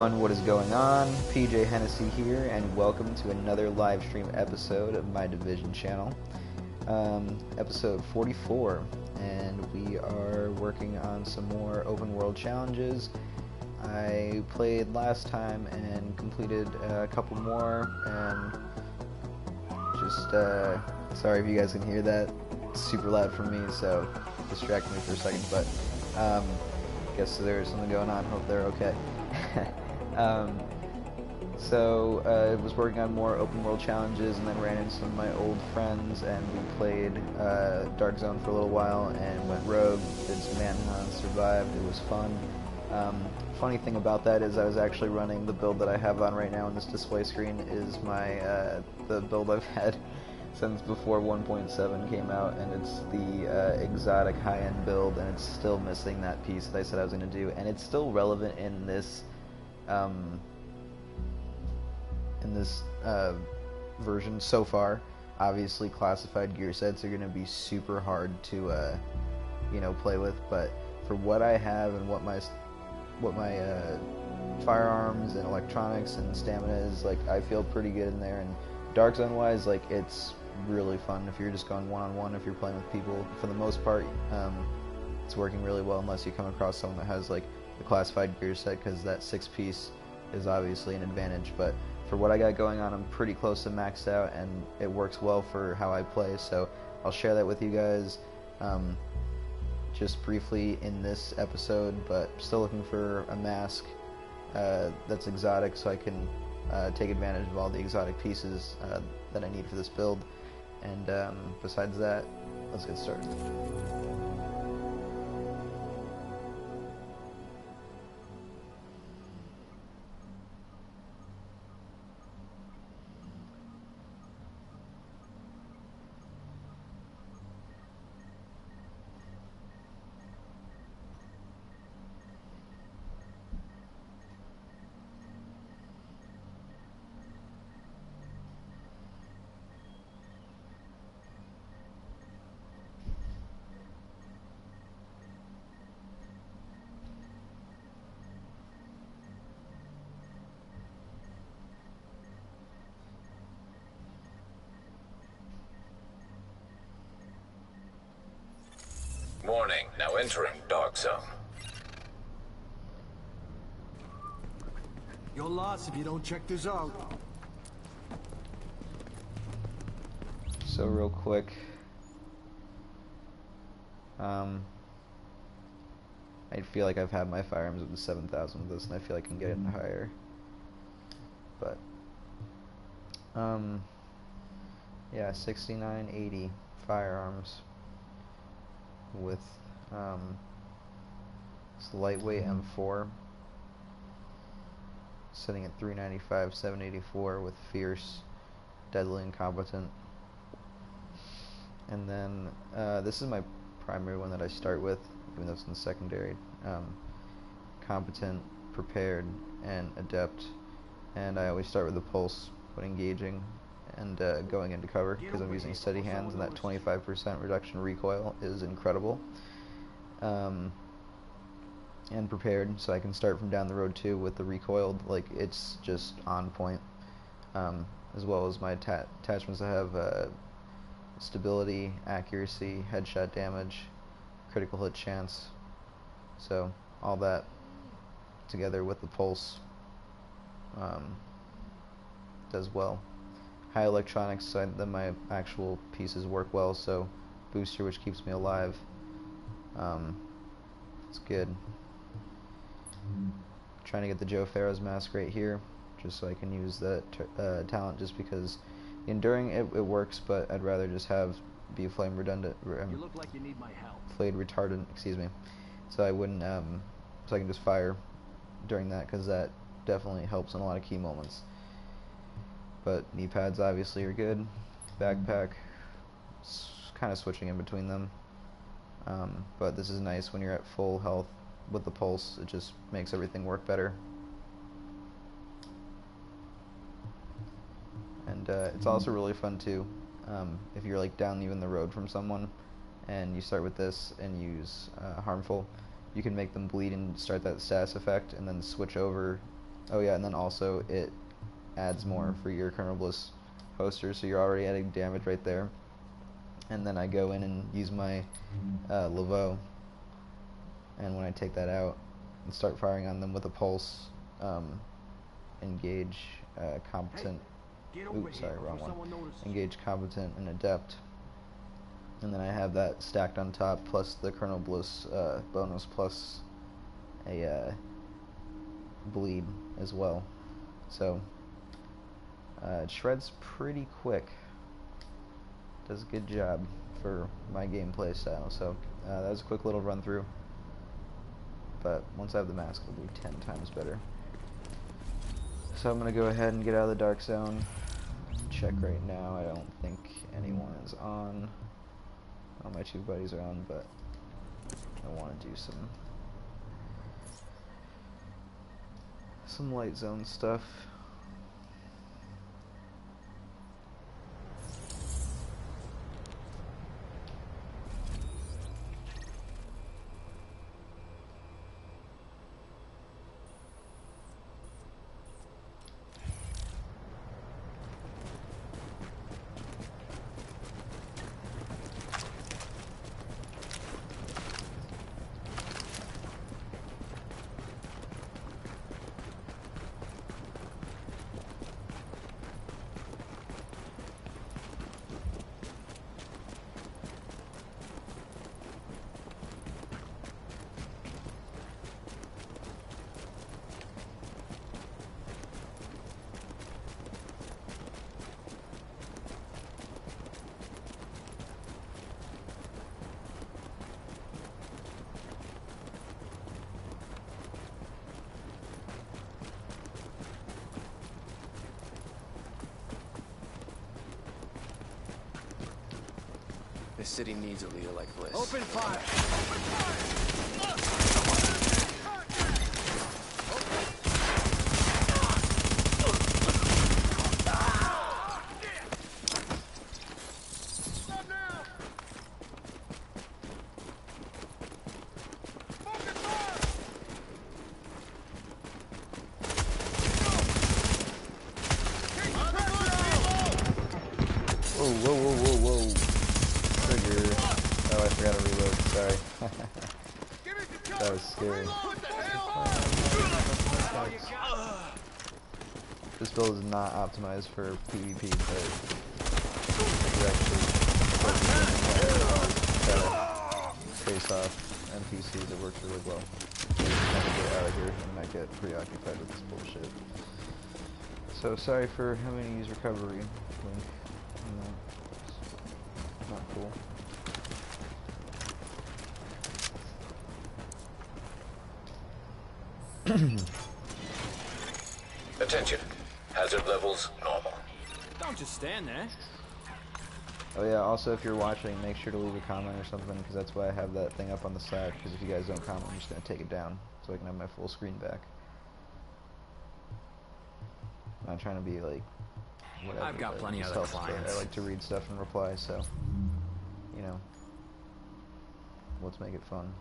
What is going on? PJHennessy here, and welcome to another live stream episode of my Division channel, episode 44, and we are working on some more open world challenges. I played last time and completed a couple more, and just sorry if you guys can hear that. It's super loud for me, so distracted me for a second, but guess there's something going on. Hope they're okay. I was working on more open world challenges and then ran into some of my old friends, and we played Dark Zone for a little while and went rogue, did some manhunt, survived. It was fun. Funny thing about that is I was actually running the build that I have on right now on this display screen is my the build I've had since before 1.7 came out, and it's the exotic high-end build, and it's still missing that piece that I said I was going to do, and it's still relevant in this version so far. Obviously, classified gear sets are going to be super hard to play with, but for what I have and what my firearms and electronics and stamina is, like, I feel pretty good in there. And Dark Zone wise, like, it's really fun if you're just going one-on-one. If you're playing with people, for the most part, it's working really well, unless you come across someone that has like the classified gear set, because that 6-piece is obviously an advantage. But for what I got going on, I'm pretty close to maxed out, and it works well for how I play, so I'll share that with you guys just briefly in this episode. But still looking for a mask that's exotic, so I can take advantage of all the exotic pieces that I need for this build. And besides that, let's get started. Warning, now entering Dark Zone. You're lost if you don't check this out. So real quick, I feel like I've had my firearms with the 7,000 with this, and I feel like I can get it higher. But yeah, 6980 firearms with this lightweight M4, sitting at 395, 784 with fierce, deadly, and competent. And then this is my primary one that I start with, even though it's in the secondary. Competent, prepared, and adept. And I always start with the pulse when engaging and going into cover, because I'm using steady hands, and that 25% reduction recoil is incredible. And prepared, so I can start from down the road too with the recoiled. Like, it's just on point. As well as my attachments, I have stability, accuracy, headshot damage, critical hit chance. So all that together with the pulse does well. High electronics, so then my actual pieces work well. So booster, which keeps me alive. It's good. Trying to get the Joe Farrow's mask right here, just so I can use that talent, just because enduring it works, but I'd rather just be a flame redundant, You look like you need my help. flame retardant, excuse me, so I wouldn't so I can just fire during that, because that definitely helps in a lot of key moments. But knee pads obviously are good. Backpack, kind of switching in between them, but this is nice when you're at full health with the pulse. It just makes everything work better. And it's also really fun too, if you're like down even the road from someone and you start with this and use harmful, you can make them bleed and start that status effect, and then switch over Oh yeah, and then also it adds more for your Colonel Bliss poster, so you're already adding damage right there. And then I go in and use my Laveau, and when I take that out and start firing on them with a pulse, engage competent. Oops, sorry, wrong one. Engage competent and adept, and then I have that stacked on top, plus the Colonel Bliss bonus, plus a bleed as well. So it shreds pretty quick. Does a good job for my gameplay style. So that was a quick little run through. But once I have the mask, it'll be 10 times better. So I'm gonna go ahead and get out of the dark zone. Check right now. I don't think anyone is on. All my 2 buddies are on, but I want to do some light zone stuff. This city needs a leader like Bliss. Open fire! Open fire! Whoa, whoa, whoa, whoa, whoa. Trigger. Oh, I forgot to reload. Sorry. That was scary. This build is not optimized for PvP, but it's actually face off NPCs. It works really well. I'm gonna get out of here and not get preoccupied with this bullshit. So sorry for having to use recovery. Link. Not cool. Attention. Hazard levels normal. Don't just stand there. Oh yeah, also if you're watching, make sure to leave a comment or something, because that's why I have that thing up on the side, because if you guys don't comment, I'm just going to take it down, so I can have my full screen back. I'm not trying to be like, whatever. I've got plenty of other clients. I like to read stuff and reply, so, you know, let's make it fun.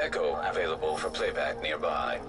Echo available for playback nearby.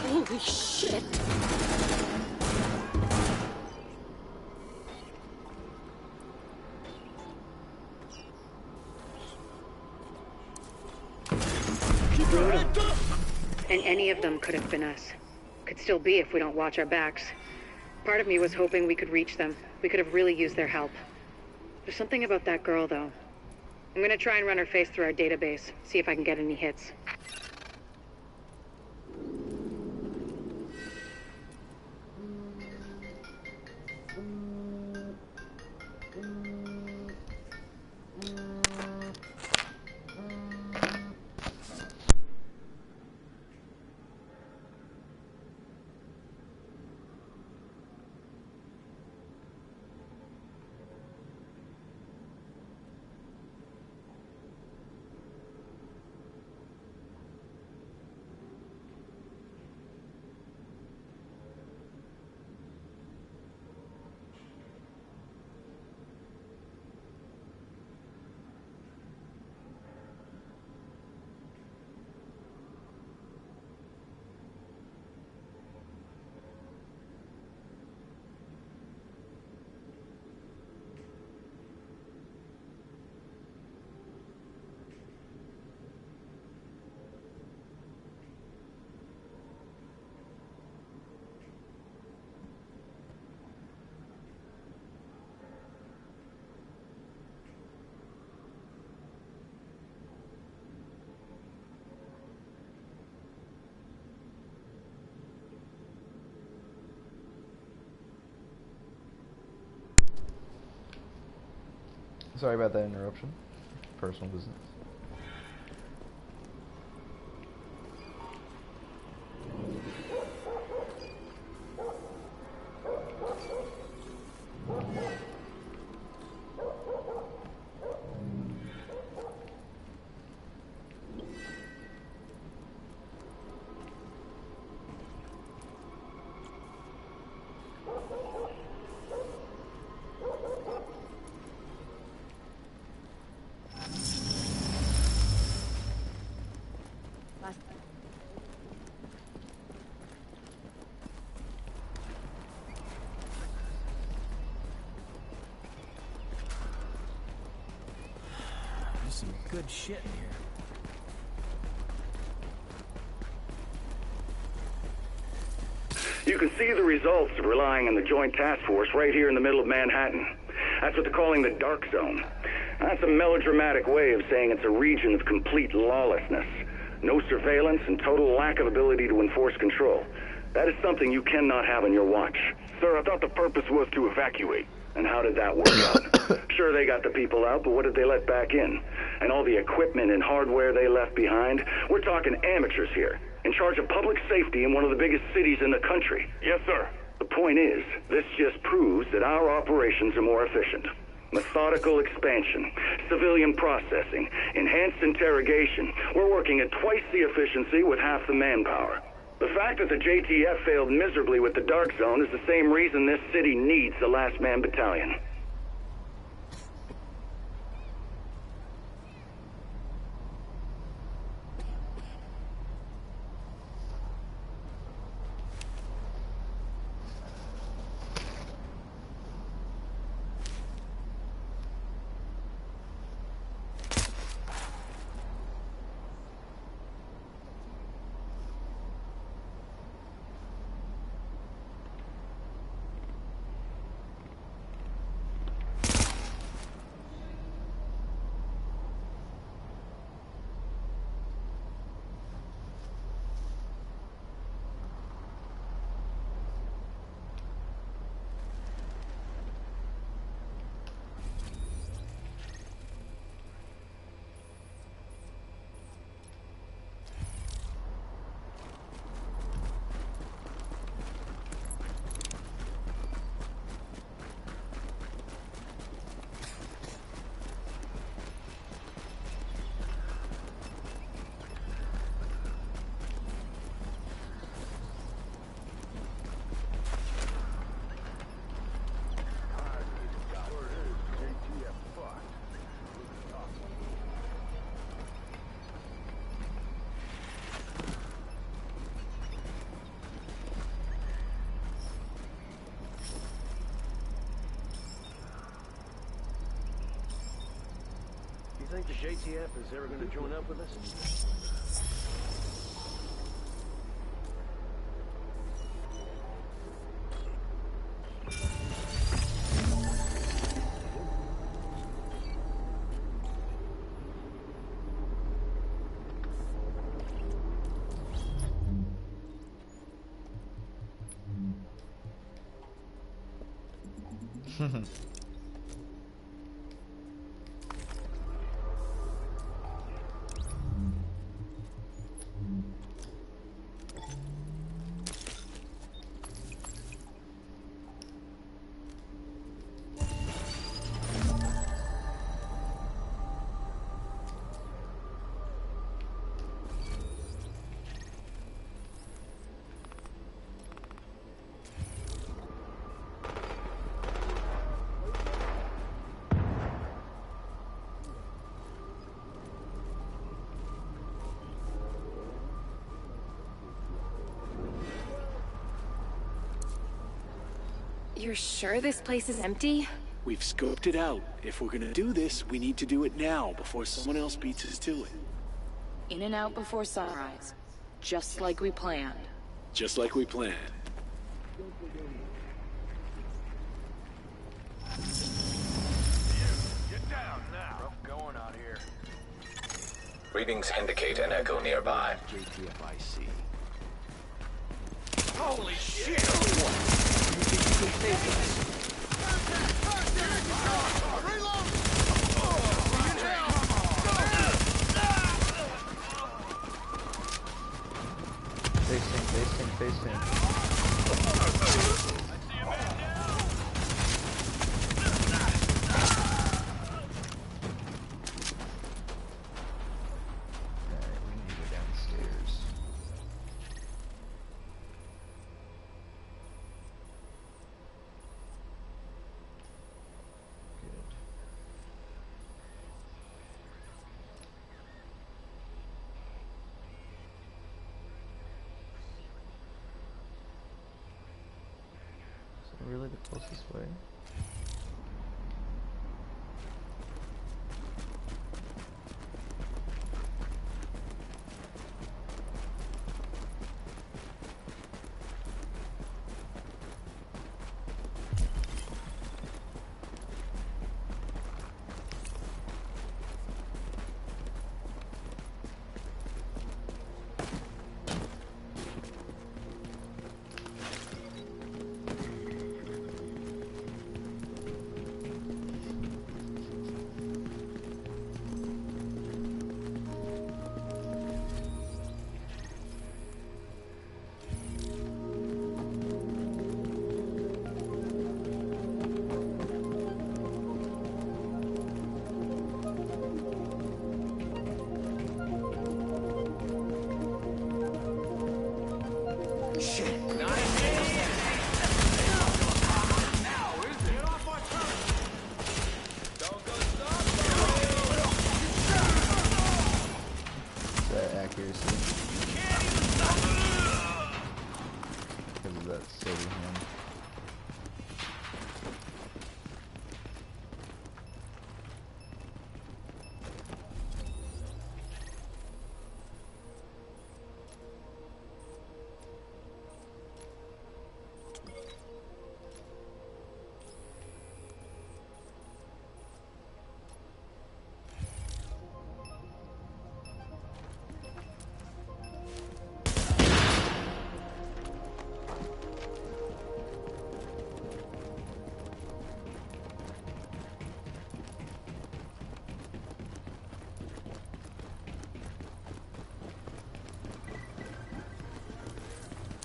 Holy shit! Brutal. And any of them could have been us. Could still be if we don't watch our backs. Part of me was hoping we could reach them. We could have really used their help. There's something about that girl, though. I'm gonna try and run her face through our database, see if I can get any hits. Sorry about that interruption. Personal business. There's some good shit in here. You can see the results of relying on the Joint Task Force right here in the middle of Manhattan. That's what they're calling the Dark Zone. That's a melodramatic way of saying it's a region of complete lawlessness. No surveillance and total lack of ability to enforce control. That is something you cannot have on your watch. Sir, I thought the purpose was to evacuate. And how did that work out? Sure, they got the people out, but what did they let back in? And all the equipment and hardware they left behind? We're talking amateurs here, in charge of public safety in one of the biggest cities in the country. Yes, sir. The point is, this just proves that our operations are more efficient. Methodical expansion, civilian processing, enhanced interrogation. We're working at twice the efficiency with half the manpower. The fact that the JTF failed miserably with the Dark Zone is the same reason this city needs the Last Man Battalion. think the JTF is ever gonna join up with us? You're sure this place is empty? We've scoped it out. If we're gonna do this, we need to do it now, before someone else beats us to it. In and out before sunrise. Just like we planned. Just like we planned. Get down now. Rough going out here. Readings indicate an echo nearby. JTFIC. Holy shit! Face him. Really the closest way?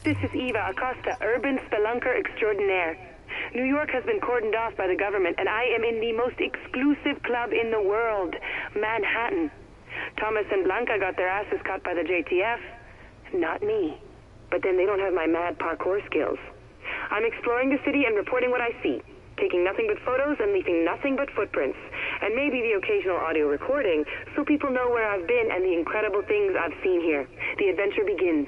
This is Eva Acosta, urban spelunker extraordinaire. New York has been cordoned off by the government, and I am in the most exclusive club in the world, Manhattan. Thomas and Blanca got their asses cut by the JTF. Not me. But then they don't have my mad parkour skills. I'm exploring the city and reporting what I see, taking nothing but photos and leaving nothing but footprints, and maybe the occasional audio recording, so people know where I've been and the incredible things I've seen here. The adventure begins.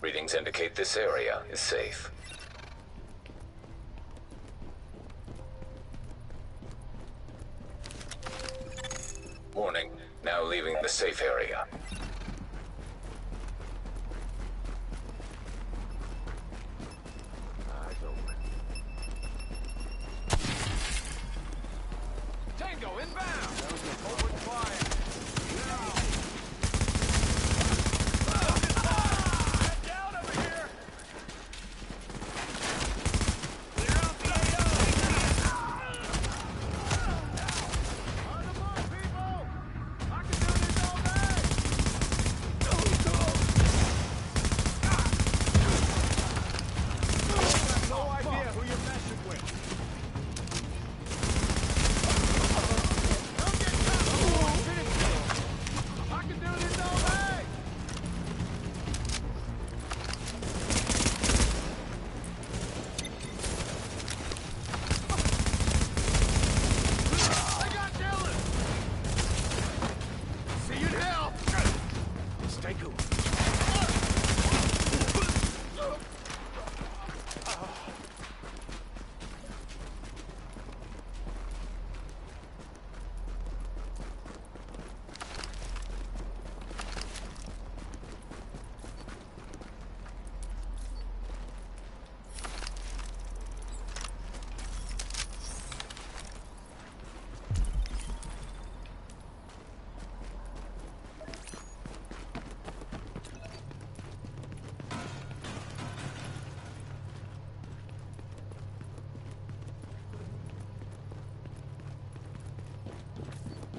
Readings indicate this area is safe. Warning, now leaving the safe area. Eyes open. Tango inbound! Forward fire! Get down over here! Clear out the AO! On the mark, people! I can do this all day! You have no idea who you're messing with. Don't get caught! Finish. I can do this all day! I got Dylan! See you in hell! Stay cool.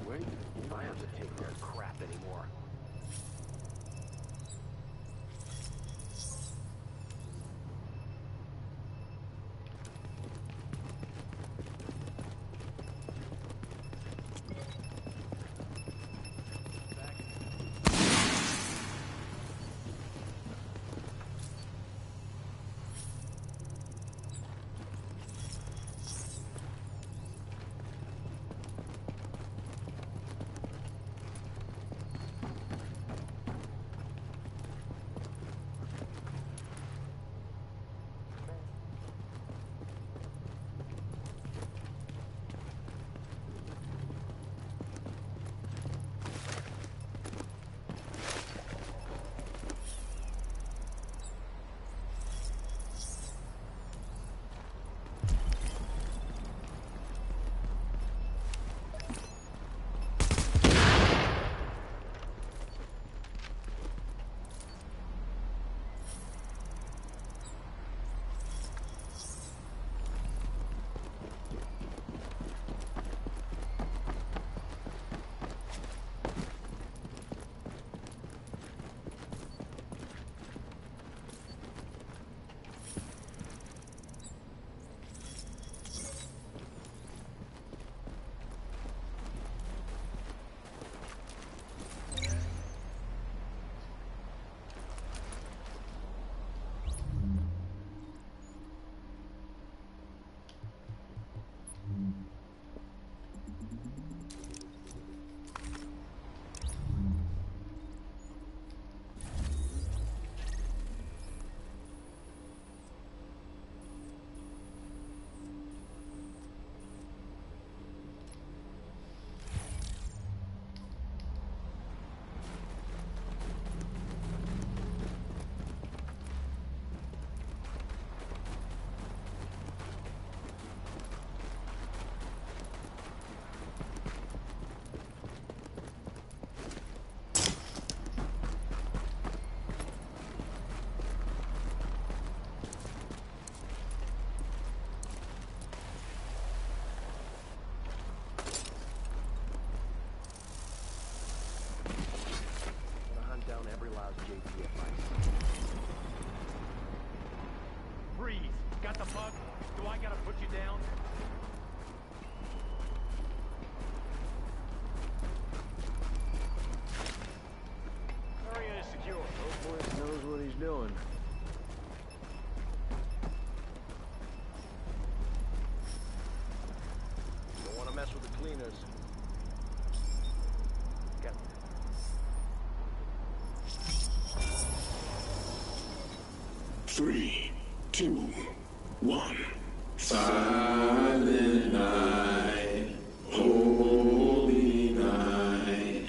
Wait, you don't have to take their crap anymore. Got the bug? Do I gotta put you down? Area is secure. Hopefully knows what he's doing. Don't want to mess with the cleaners. Got 3, 2, 1. Silent night, holy night,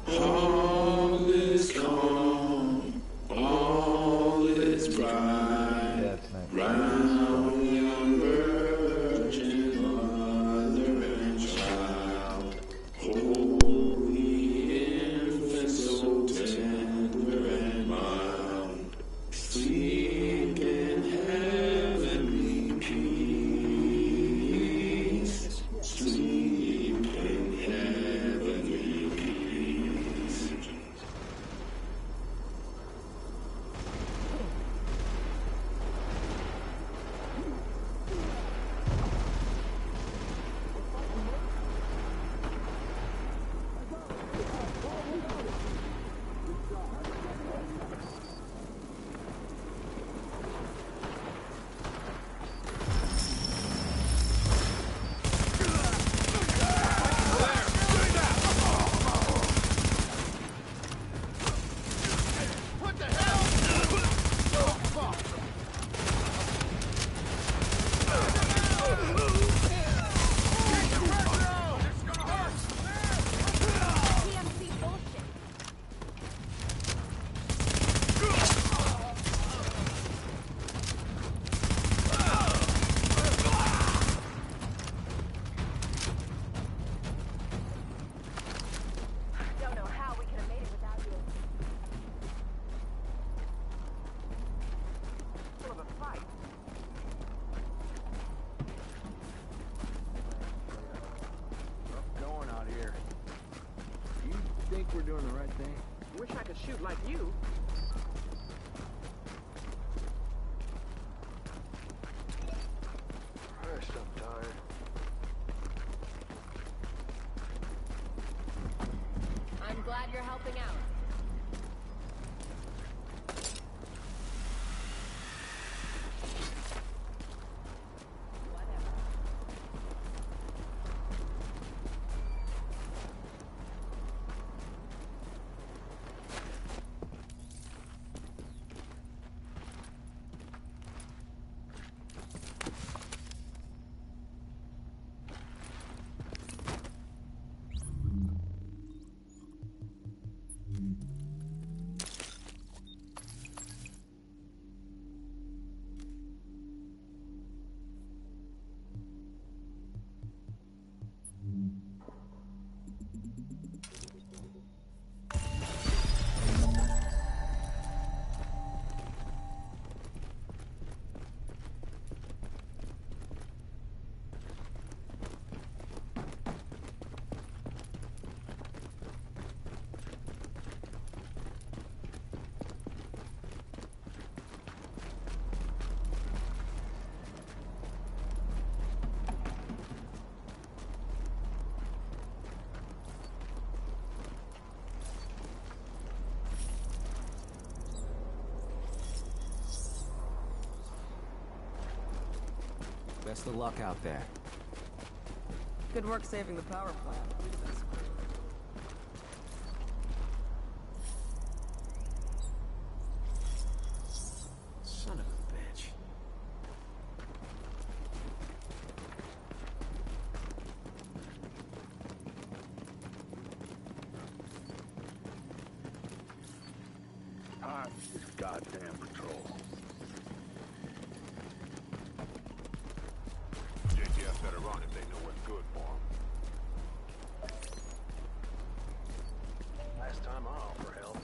all is calm, all is bright, round young virgin mother and child, holy infant so tender and mild, sleep in heavenly peace, sleep in heavenly peace. Going out here. You think we're doing the right thing? Wish I could shoot like you. Christ, I'm tired. I'm glad you're helping out. Best of luck out there. Good work saving the power plant. That's great. Son of a bitch. Time for this goddamn patrol. JTF better run if they know what's good for them. Last time I offer help.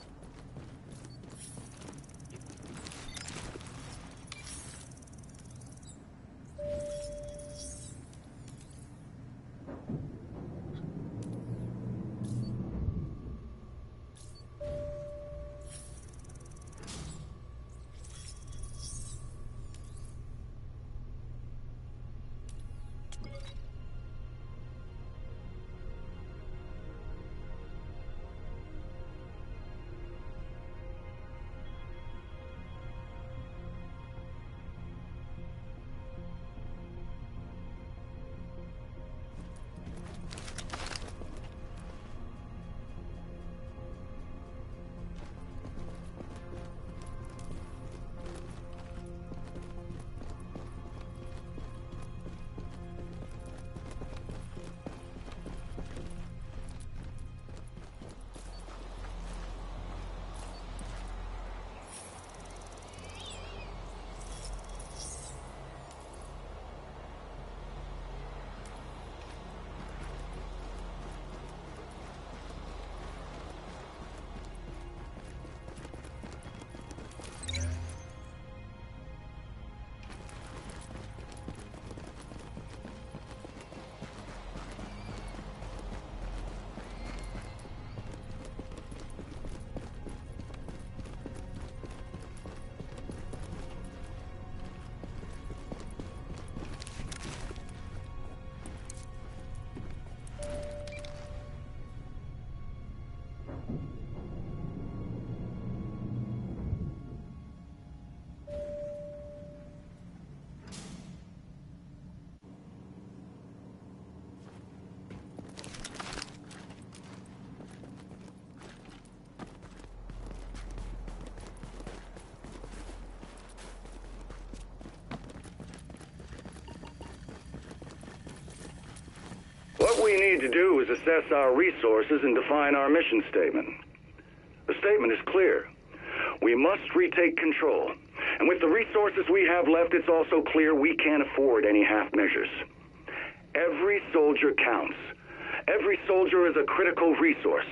What we need to do is assess our resources and define our mission statement. The statement is clear. We must retake control. And with the resources we have left, it's also clear we can't afford any half measures. Every soldier counts. Every soldier is a critical resource.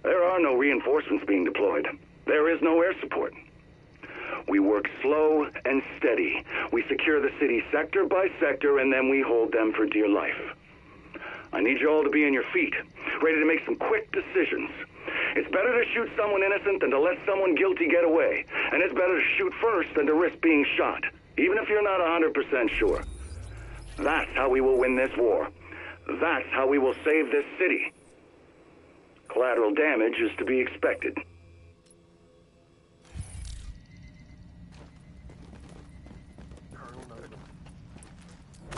There are no reinforcements being deployed. There is no air support. We work slow and steady. We secure the city sector by sector, and then we hold them for dear life. I need you all to be on your feet, ready to make some quick decisions. It's better to shoot someone innocent than to let someone guilty get away. And it's better to shoot first than to risk being shot, even if you're not 100% sure. That's how we will win this war. That's how we will save this city. Collateral damage is to be expected.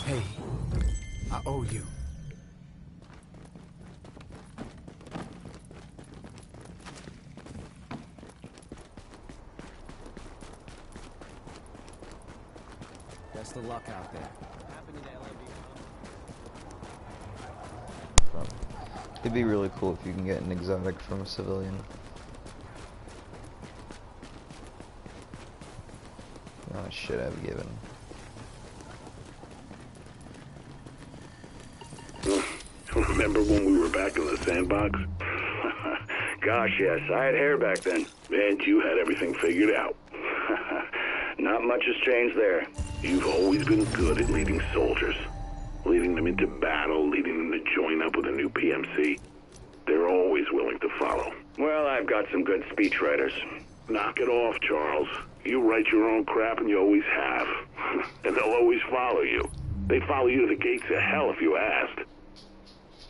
Hey, I owe you. Best of luck out there. It'd be really cool if you can get an exotic from a civilian. Oh shit, I've given. Remember when we were back in the sandbox? Gosh, yes. I had hair back then. And you had everything figured out. Not much has changed there. You've always been good at leading soldiers. Leading them into battle, leading them to join up with a new PMC. They're always willing to follow. Well, I've got some good speechwriters. Knock it off, Charles. You write your own crap and you always have. And they'll always follow you. They'd follow you to the gates of hell if you asked.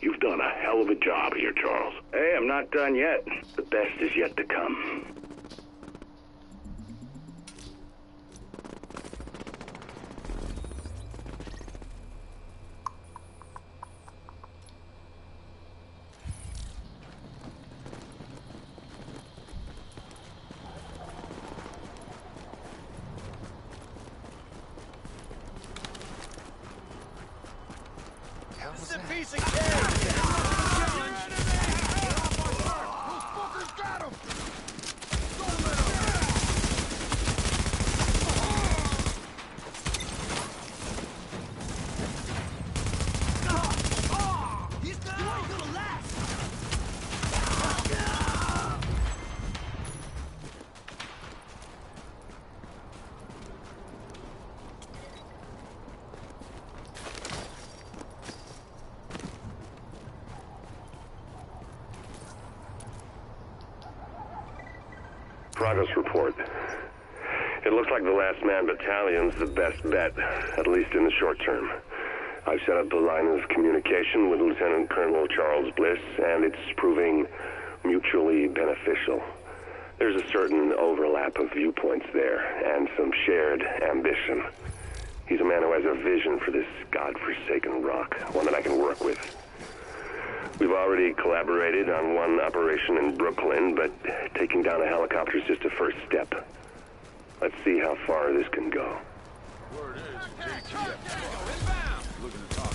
You've done a hell of a job here, Charles. Hey, I'm not done yet. The best is yet to come. This is a piece of cake! Progress report. It looks like the Last Man Battalion's the best bet, at least in the short term. I've set up a line of communication with Lieutenant Colonel Charles Bliss, and it's proving mutually beneficial. There's a certain overlap of viewpoints there, and some shared ambition. He's a man who has a vision for this godforsaken rock, one that I can work with. We've already collaborated on one operation in Brooklyn, but taking down a helicopter is just a first step. Let's see how far this can go. Word is, JTF looking to talk.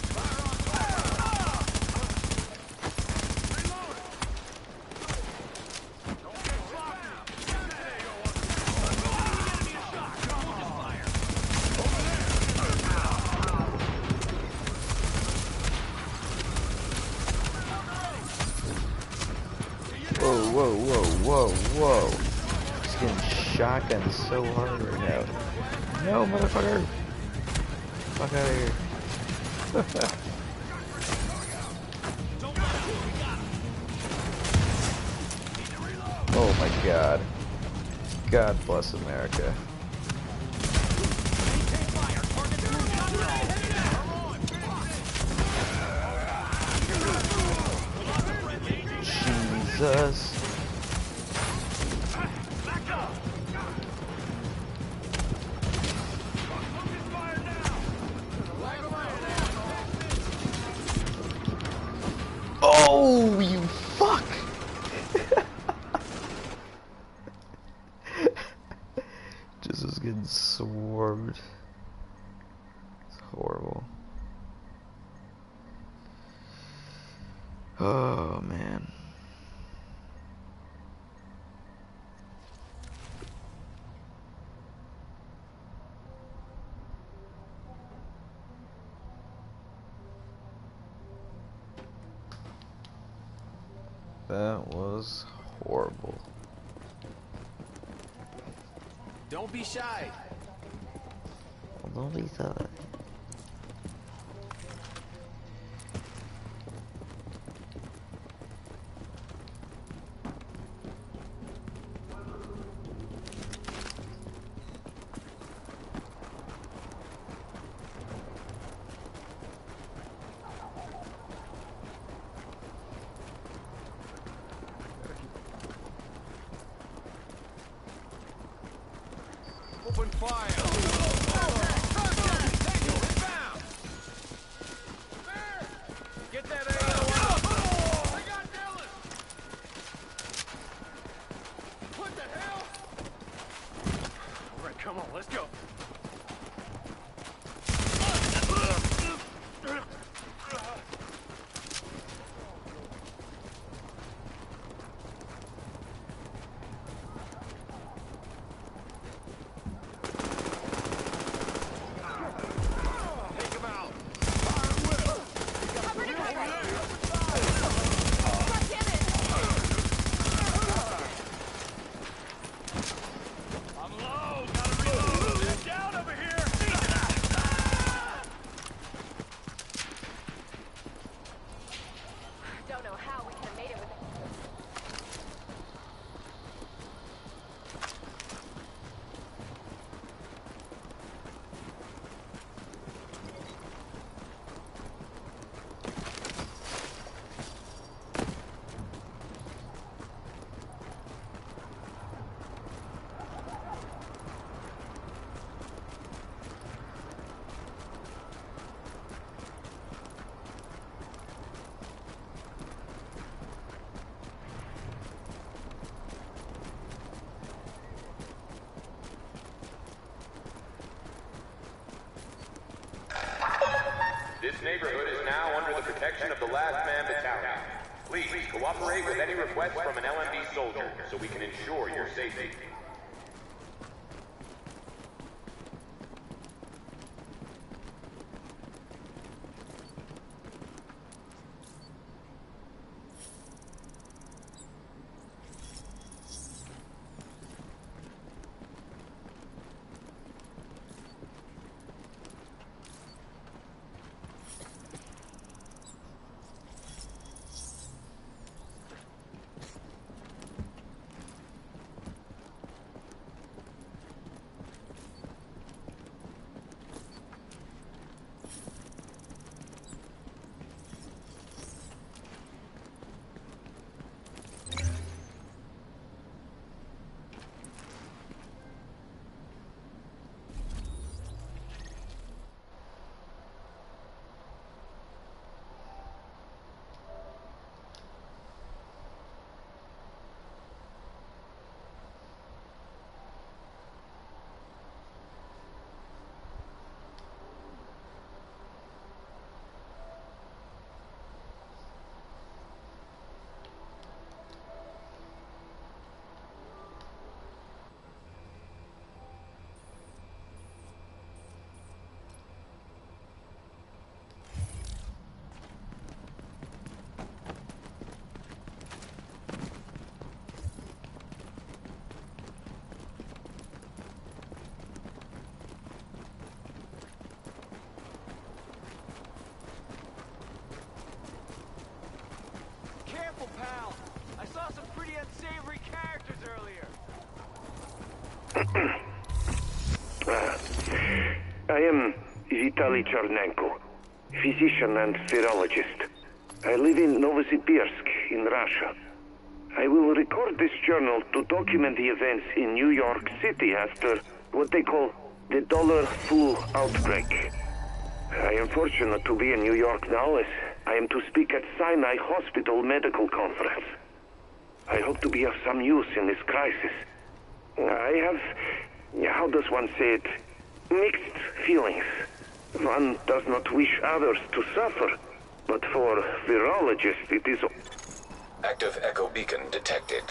Whoa, whoa, whoa, whoa, whoa. Just getting shotgunned so hard right now. No, motherfucker! Fuck out of here. Oh my god. God bless America. Jesus. Oh, you fuck! Just was getting swarmed. It's horrible. That was horrible. Don't be shy. Don't be shy. Open fire! Get that AO! I got Dylan! What the hell? Alright, come on, let's go. This neighborhood is now under the protection of the Last Man Battalion. Please cooperate with any requests from an LMB soldier so we can ensure your safety. Pal, I saw some pretty unsavory characters earlier. I am Vitaly Chernenko, physician and virologist. I live in Novosibirsk in Russia. I will record this journal to document the events in New York City after what they call the dollar flu outbreak. I am fortunate to be in New York now as I am to speak at Sinai Hospital Medical Conference. I hope to be of some use in this crisis. I have, how does one say it, mixed feelings. One does not wish others to suffer, but for virologists it is... Active echo beacon detected.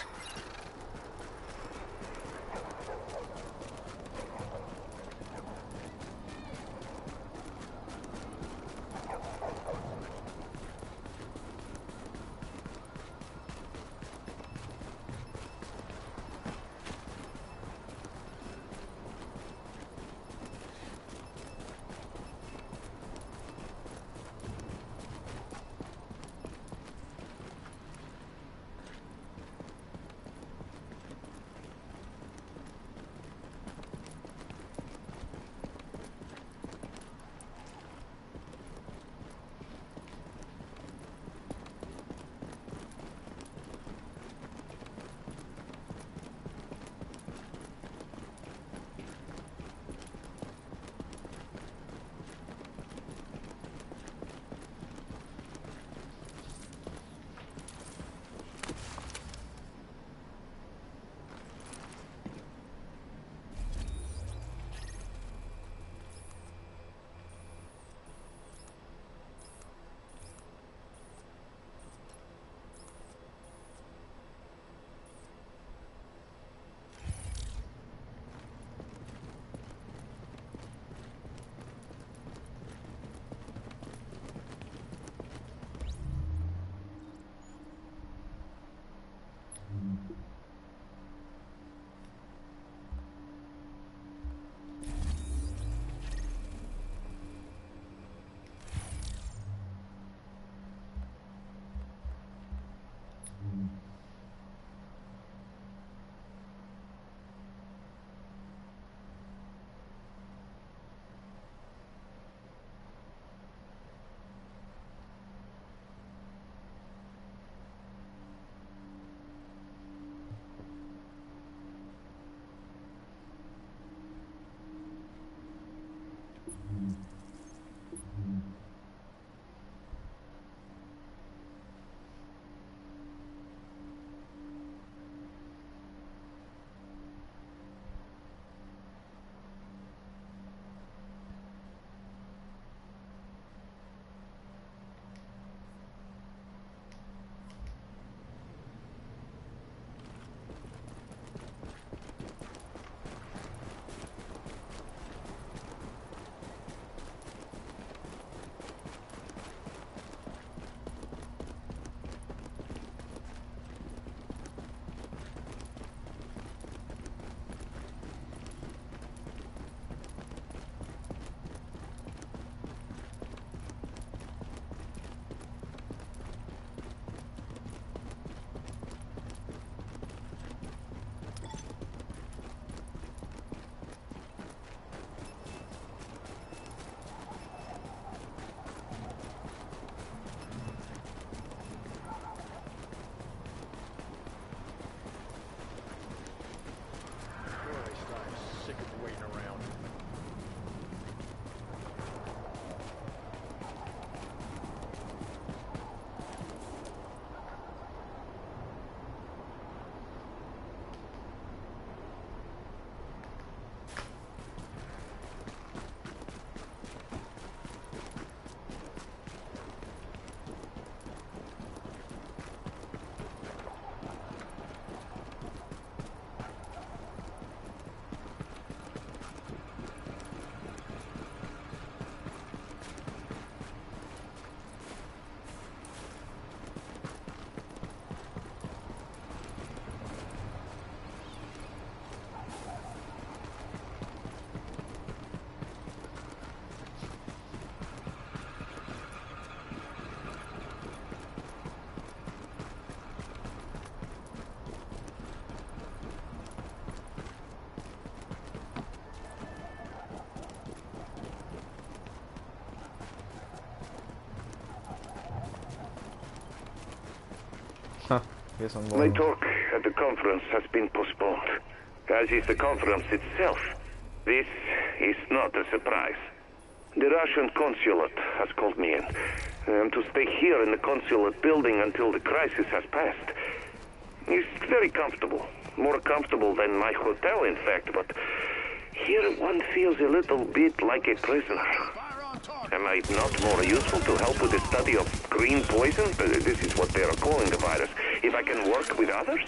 Huh. Guess I'm My going. talk at the conference has been postponed, as is the conference itself. This is not a surprise. The Russian consulate has called me in. I am to stay here in the consulate building until the crisis has passed. It's very comfortable. More comfortable than my hotel, in fact, but here one feels a little bit like a prisoner. Am I not more useful to help with the study of green poison? This is what they are calling the virus. If I can work with others?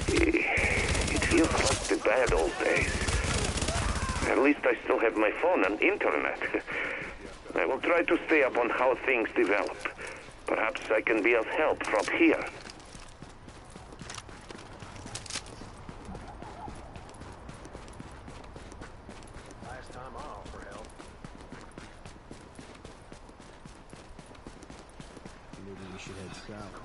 It feels like the bad old days. At least I still have my phone and internet. I will try to stay up on how things develop. Perhaps I can be of help from here. Last time I offer help. Maybe we should head south.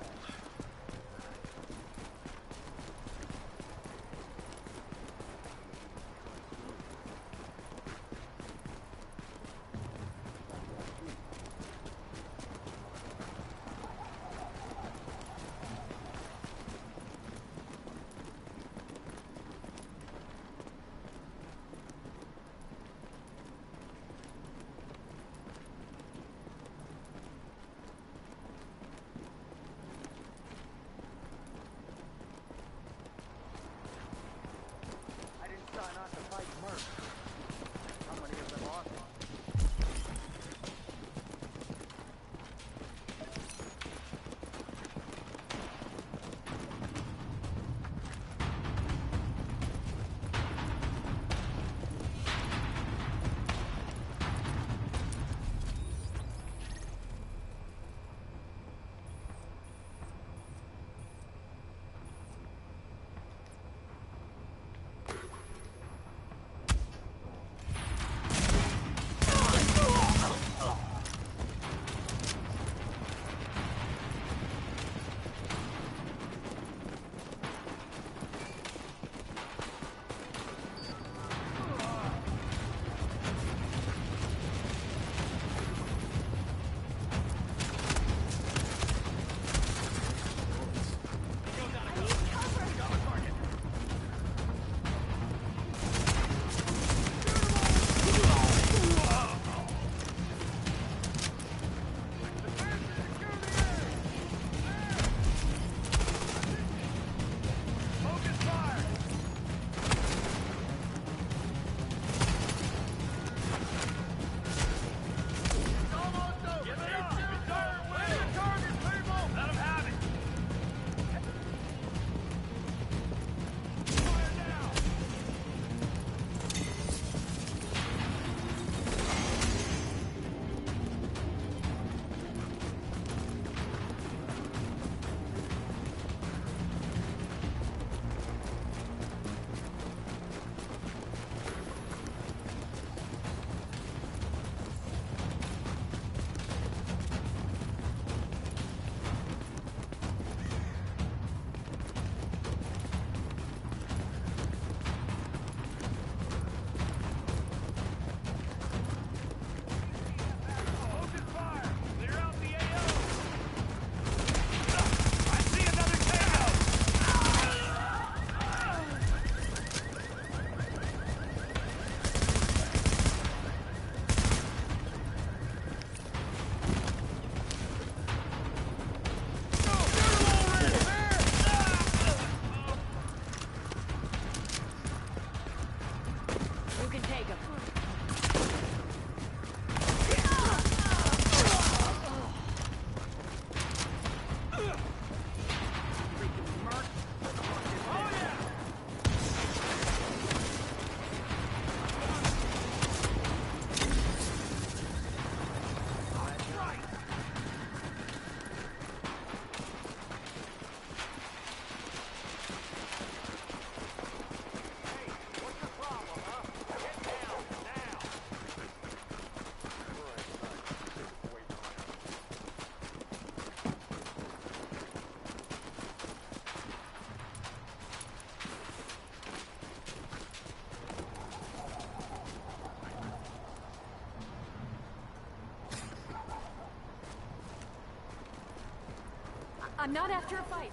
I'm not after a fight.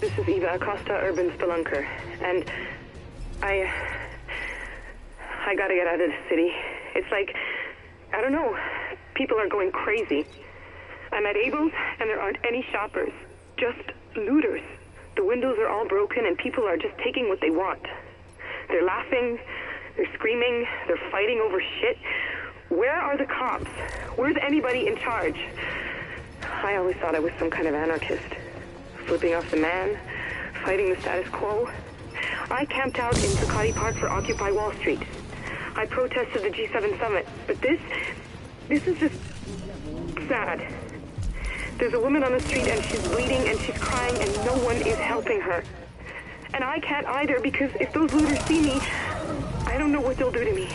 This is Eva Acosta, urban spelunker, and I gotta get out of the city. It's like, I don't know, people are going crazy. I'm at Abel's, and there aren't any shoppers, just looters. The windows are all broken, and people are just taking what they want. They're laughing, they're screaming, they're fighting over shit. Where are the cops? Where's anybody in charge? I always thought I was some kind of anarchist. Flipping off the man, fighting the status quo. I camped out in Zuccotti Park for Occupy Wall Street. I protested the G7 summit, but this is just sad. There's a woman on the street and she's bleeding and she's crying and no one is helping her. And I can't either because if those looters see me, I don't know what they'll do to me.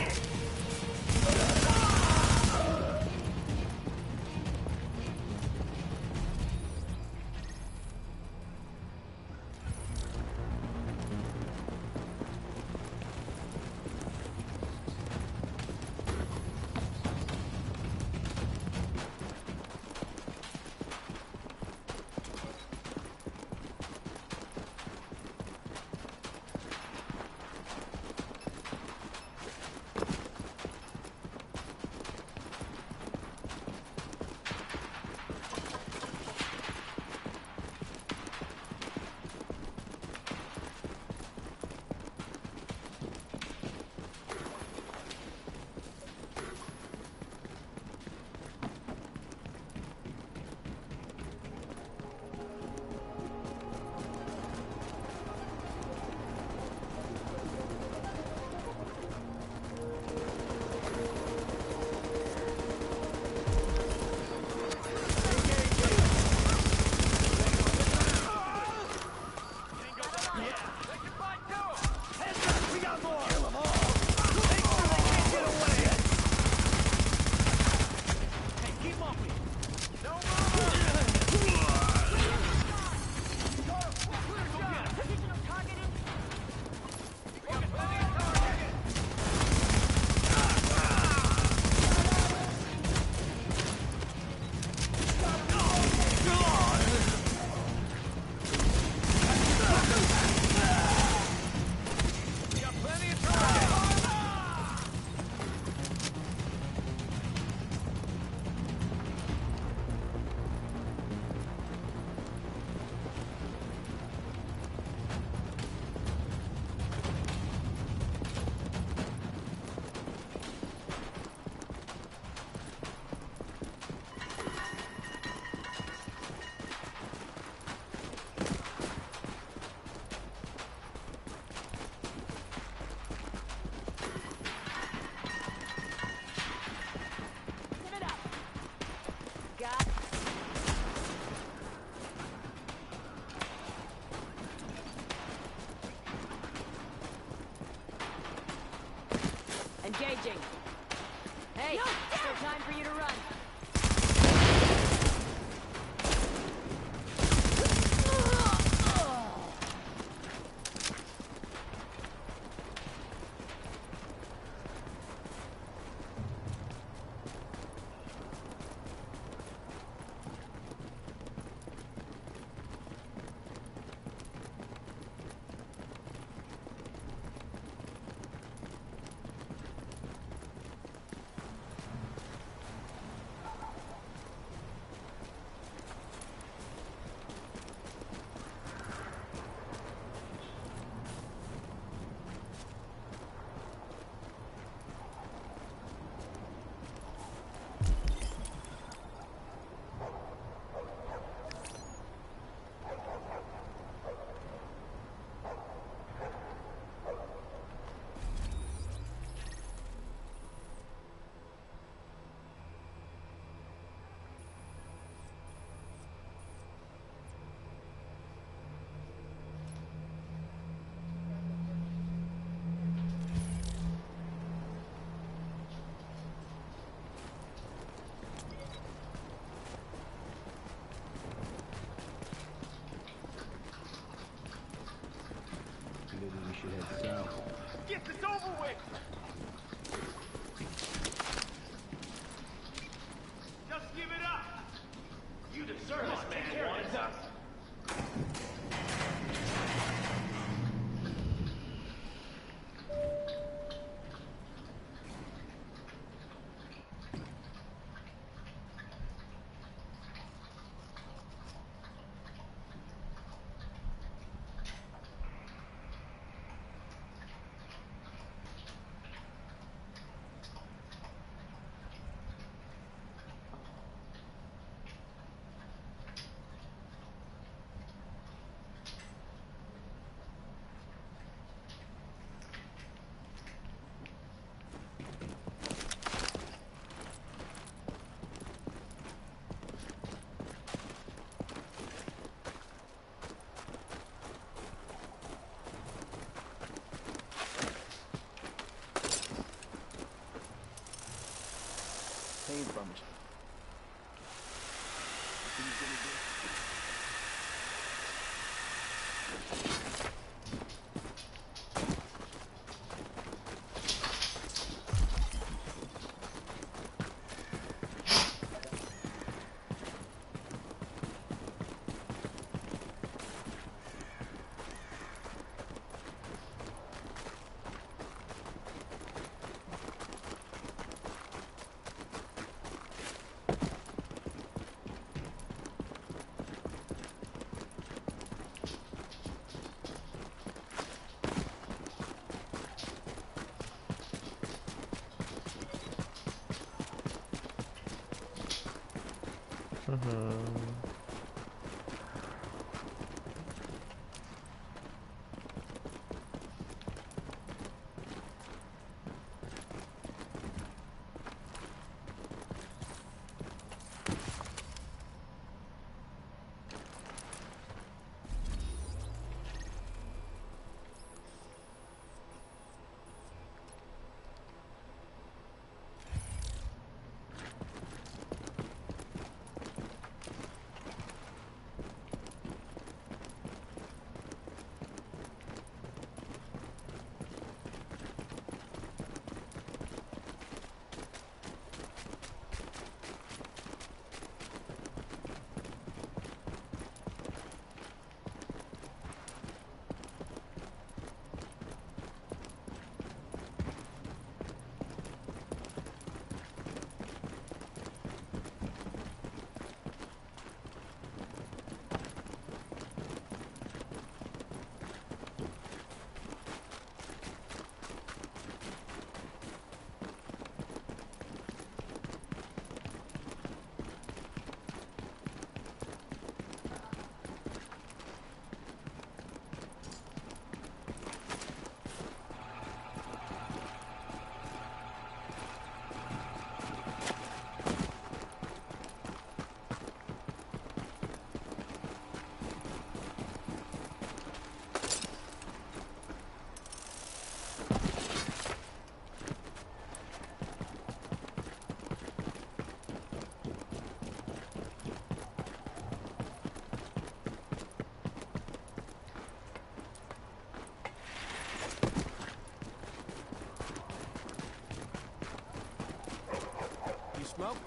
Smoke?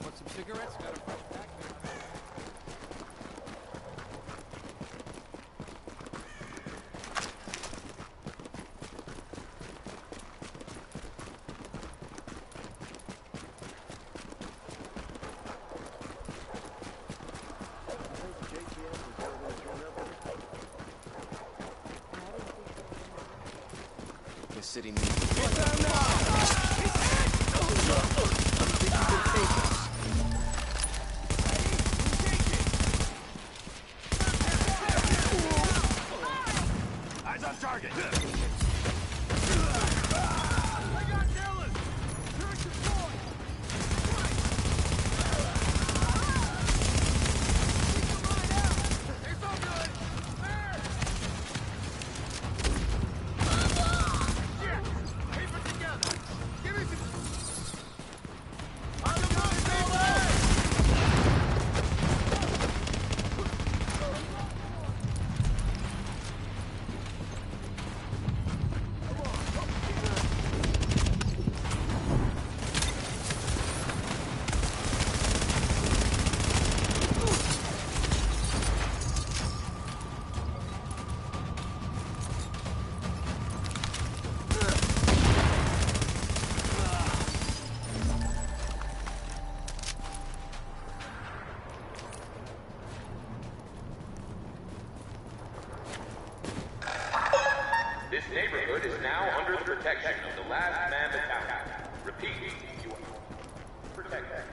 Want some cigarettes? Got a fresh pack there. The city needs Eyes on target. This neighborhood is now under the protection of the Last Man Battalion. Repeat, you are protected.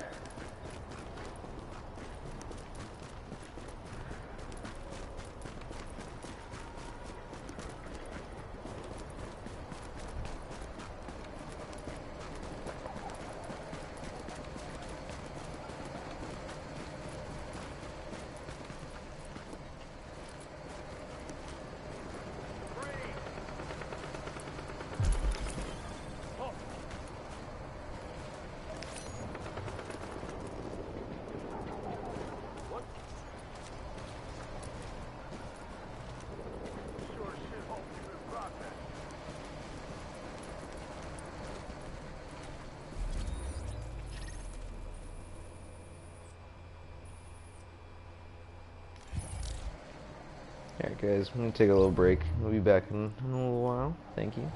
Alright guys, I'm gonna take a little break. We'll be back in a little while. Thank you.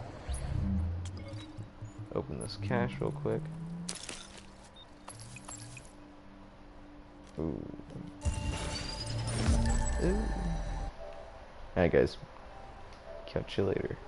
Open this cache real quick. Ooh. Ooh. Alright guys, catch you later.